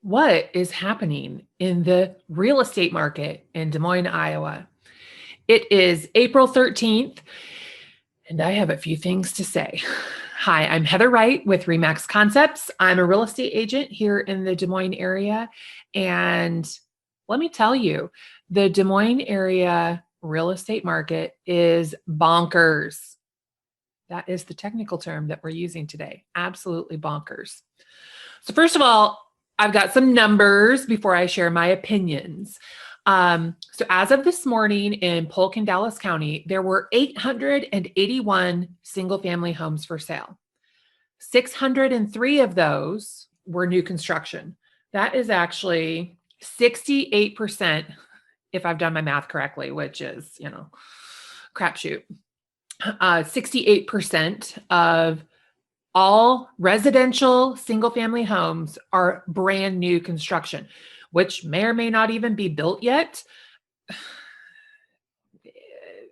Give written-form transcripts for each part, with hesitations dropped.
what is happening in the real estate market in Des Moines, Iowa. It is April 13th, and I have a few things to say. Hi, I'm Heather Wright with Remax Concepts. I'm a real estate agent here in the Des Moines area, and let me tell you, the Des Moines area real estate market is bonkers. That is the technical term that we're using today. Absolutely bonkers. So first of all, I've got some numbers before I share my opinions. So as of this morning in Polk and Dallas County, there were 881 single-family homes for sale. 603 of those were new construction. That is actually 68%, if I've done my math correctly, which is, crapshoot. 68% of all residential single-family homes are brand new construction, which may or may not even be built yet.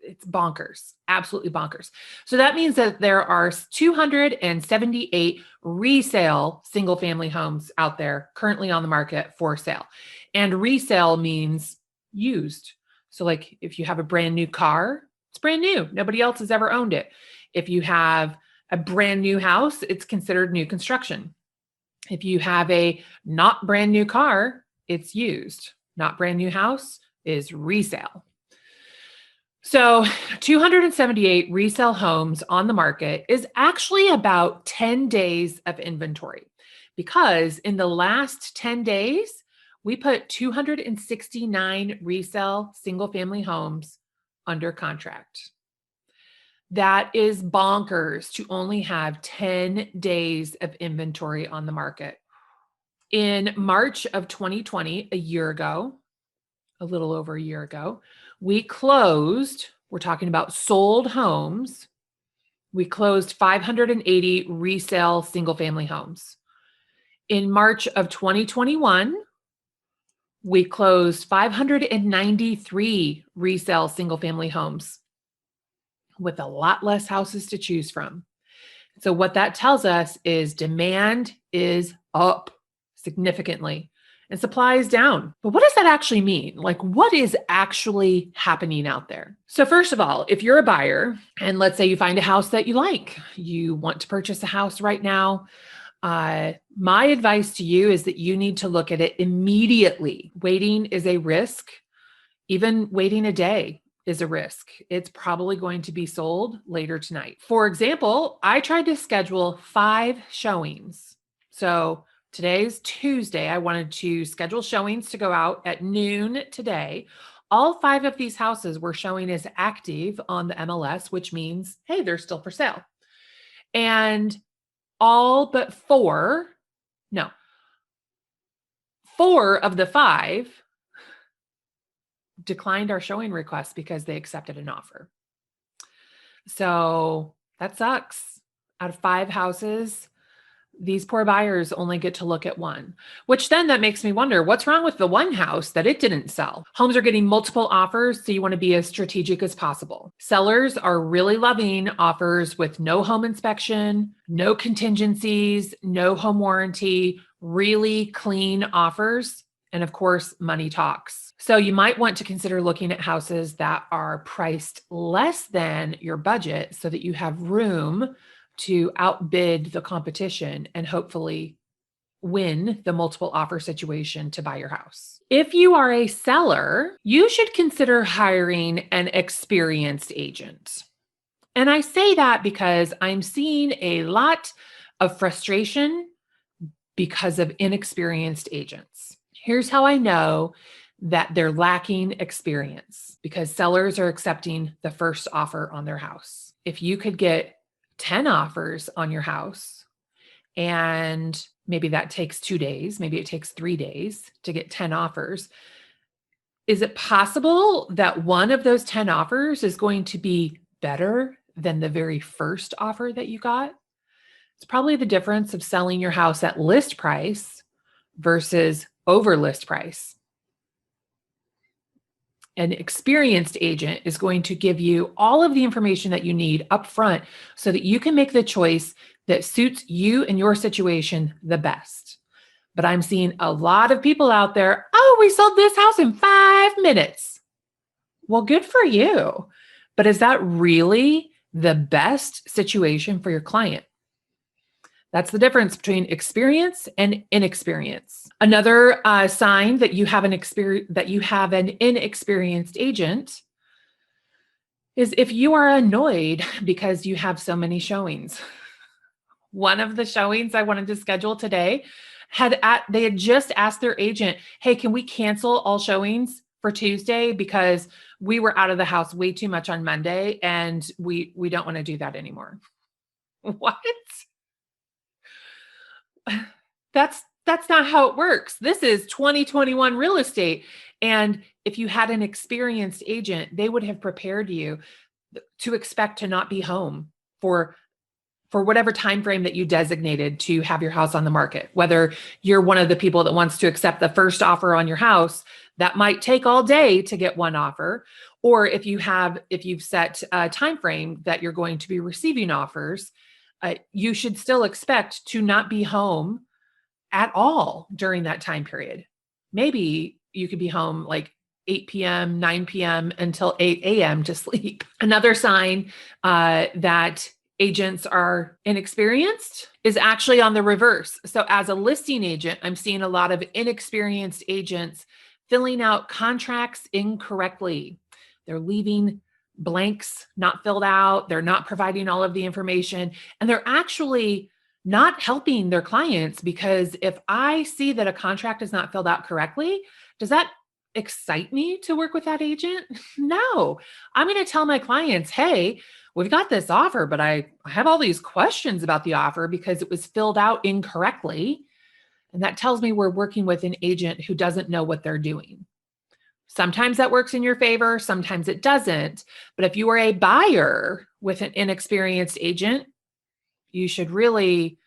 It's bonkers, absolutely bonkers. So that means that there are 278 resale single-family homes out there currently on the market for sale. And resale means used. So like if you have a brand new car, it's brand new. Nobody else has ever owned it. If you have a brand new house, it's considered new construction. If you have a not brand new car, it's used. Not brand new house is resale. So 278 resale homes on the market is actually about 10 days of inventory, because in the last 10 days, we put 269 resale single-family homes under contract. That is bonkers to only have 10 days of inventory on the market. In March of 2020, a year ago, a little over a year ago, we're talking about sold homes. We closed 580 resale single-family homes. In March of 2021, we closed 593 resale single-family homes, with a lot less houses to choose from. So what that tells us is demand is up significantly and supply is down. But what does that actually mean? Like, what is actually happening out there? So first of all, if you're a buyer and let's say you find a house that you like, you want to purchase a house right now, my advice to you is that you need to look at it immediately. Waiting is a risk. Even waiting a day is a risk. It's probably going to be sold later tonight. For example, I tried to schedule 5 showings. So today's Tuesday. I wanted to schedule showings to go out at noon today. All 5 of these houses were showing as active on the MLS, which means, hey, they're still for sale. And all but 4 of the 5 declined our showing request because they accepted an offer. So that sucks. Out of 5 houses, these poor buyers only get to look at 1, which then that makes me wonder, what's wrong with the one house that it didn't sell? Homes are getting multiple offers, so you want to be as strategic as possible. Sellers are really loving offers with no home inspection, no contingencies, no home warranty, really clean offers. And of course, money talks. So you might want to consider looking at houses that are priced less than your budget so that you have room to outbid the competition and hopefully win the multiple offer situation to buy your house. If you are a seller, you should consider hiring an experienced agent. And I say that because I'm seeing a lot of frustration because of inexperienced agents. Here's how I know that they're lacking experience, because sellers are accepting the first offer on their house. If you could get 10 offers on your house, and maybe that takes 2 days, maybe it takes 3 days to get 10 offers. Is it possible that one of those 10 offers is going to be better than the very first offer that you got? It's probably the difference of selling your house at list price versus over list price. An experienced agent is going to give you all of the information that you need up front so that you can make the choice that suits you and your situation the best. But I'm seeing a lot of people out there, oh, we sold this house in 5 minutes. Well, good for you. But is that really the best situation for your client? That's the difference between experience and inexperience. Another sign that you have an inexperienced agent is if you are annoyed because you have so many showings. One of the showings I wanted to schedule today they had just asked their agent, "Hey, can we cancel all showings for Tuesday because we were out of the house way too much on Monday and we don't want to do that anymore." What? That's not how it works. This is 2021 real estate. And if you had an experienced agent, they would have prepared you to expect to not be home for whatever time frame that you designated to have your house on the market. Whether you're one of the people that wants to accept the first offer on your house, that might take all day to get one offer. Or if you've set a time frame that you're going to be receiving offers, you should still expect to not be home at all during that time period. Maybe you could be home like 8 p.m., 9 p.m. until 8 a.m. to sleep. Another sign that agents are inexperienced is actually on the reverse. So as a listing agent, I'm seeing a lot of inexperienced agents filling out contracts incorrectly. They're leaving blanks not filled out. They're not providing all of the information, and they're actually not helping their clients, because if I see that a contract is not filled out correctly, does that excite me to work with that agent? No. I'm going to tell my clients, hey, we've got this offer, but I have all these questions about the offer because it was filled out incorrectly. And that tells me we're working with an agent who doesn't know what they're doing. Sometimes that works in your favor, sometimes it doesn't. But if you are a buyer with an inexperienced agent, you should really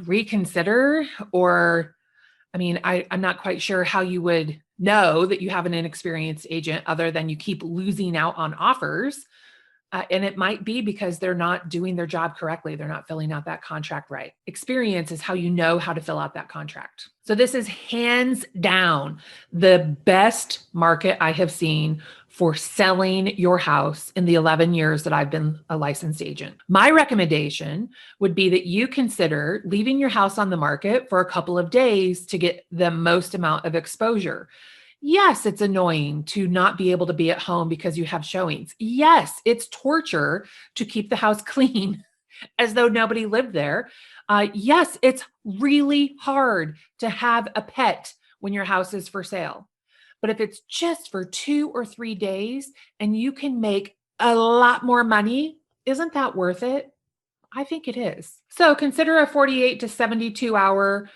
reconsider, or, I'm not quite sure how you would know that you have an inexperienced agent other than you keep losing out on offers. And it might be because they're not doing their job correctly. They're not filling out that contract right. Experience is how you know how to fill out that contract. So this is hands down the best market I have seen for selling your house in the 11 years that I've been a licensed agent. My recommendation would be that you consider leaving your house on the market for a couple of days to get the most amount of exposure. Yes, it's annoying to not be able to be at home because you have showings. Yes, it's torture to keep the house clean as though nobody lived there. Yes, it's really hard to have a pet when your house is for sale. But if it's just for 2 or 3 days and you can make a lot more money, isn't that worth it? I think it is. So consider a 48 to 72 hour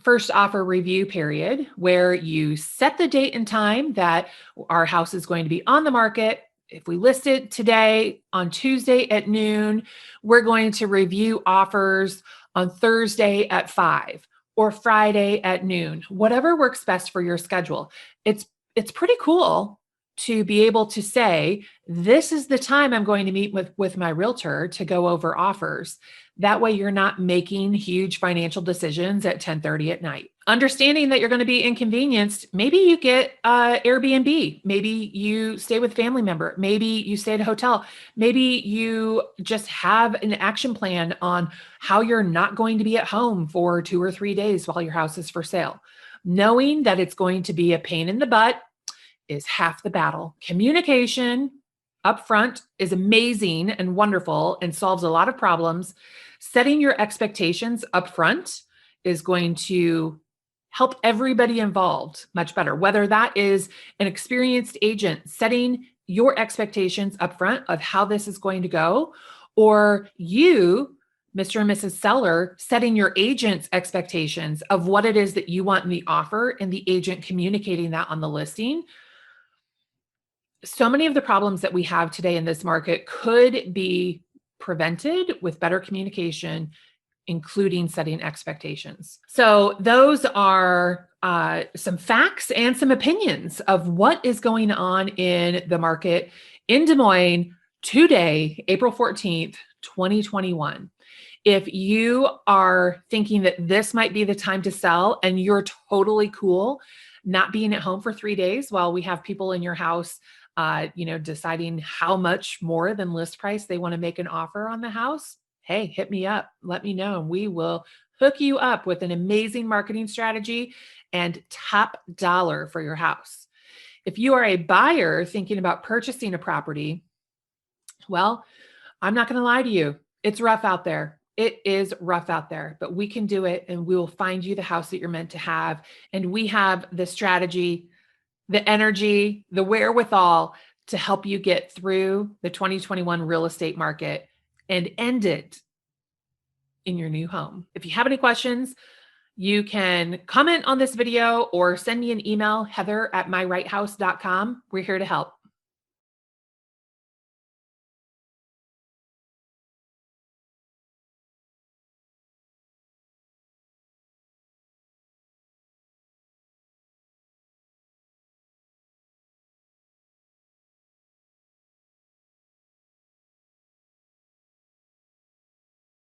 first offer review period where you set the date and time that our house is going to be on the market. If we list it today on Tuesday at noon, we're going to review offers on Thursday at 5 or Friday at noon, whatever works best for your schedule. It's pretty cool to be able to say, this is the time I'm going to meet with my realtor to go over offers. That way you're not making huge financial decisions at 10:30 at night. Understanding that you're going to be inconvenienced, maybe you get Airbnb, maybe you stay with a family member, maybe you stay at a hotel, maybe you just have an action plan on how you're not going to be at home for 2 or 3 days while your house is for sale. Knowing that it's going to be a pain in the butt is half the battle. Communication upfront is amazing and wonderful and solves a lot of problems. Setting your expectations upfront is going to help everybody involved much better. Whether that is an experienced agent setting your expectations upfront of how this is going to go, or you, Mr. and Mrs. Seller, setting your agent's expectations of what it is that you want in the offer and the agent communicating that on the listing. So many of the problems that we have today in this market could be prevented with better communication, including setting expectations. So those are some facts and some opinions of what is going on in the market in Des Moines today, April 14th, 2021. If you are thinking that this might be the time to sell and you're totally cool not being at home for 3 days while we have people in your house, deciding how much more than list price they want to make an offer on the house, hey, hit me up. Let me know. We will hook you up with an amazing marketing strategy and top dollar for your house. If you are a buyer thinking about purchasing a property, well, I'm not going to lie to you. It's rough out there. It is rough out there, but we can do it and we will find you the house that you're meant to have. And we have the strategy, the energy, the wherewithal to help you get through the 2021 real estate market and end it in your new home. If you have any questions, you can comment on this video or send me an email, heather@myrighthouse.com. We're here to help.